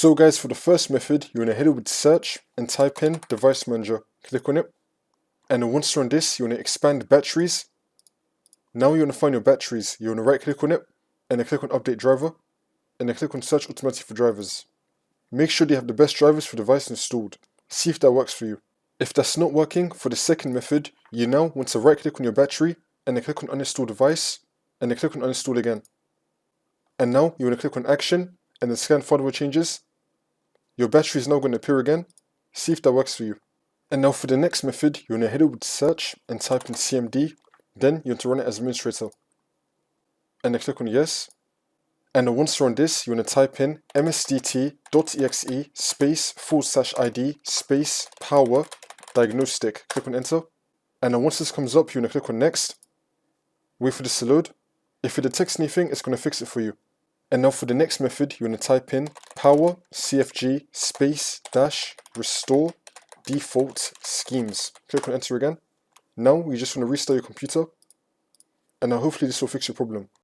So guys, for the first method, you want to head over to search and type in device manager. Click on it. And then once you're on this, you want to expand batteries. Now you want to find your batteries. You want to right click on it and then click on update driver and then click on search automatically for drivers. Make sure you have the best drivers for the device installed. See if that works for you. If that's not working, for the second method, you now want to right click on your battery and then click on uninstall device and then click on uninstall again. And now you want to click on action and then scan firmware changes. Your battery is now going to appear again. See if that works for you. And now for the next method, you want to head over to search and type in CMD. Then you want to run it as administrator. And then click on yes. And then once you're on this, you want to type in msdt.exe space /ID space power diagnostic. Click on enter. And then once this comes up, you want to click on next. Wait for this to load. If it detects anything, it's going to fix it for you. And now for the next method, you want to type in power cfg space -restore default schemes. Click on enter again. Now you just want to restart your computer. And now hopefully this will fix your problem.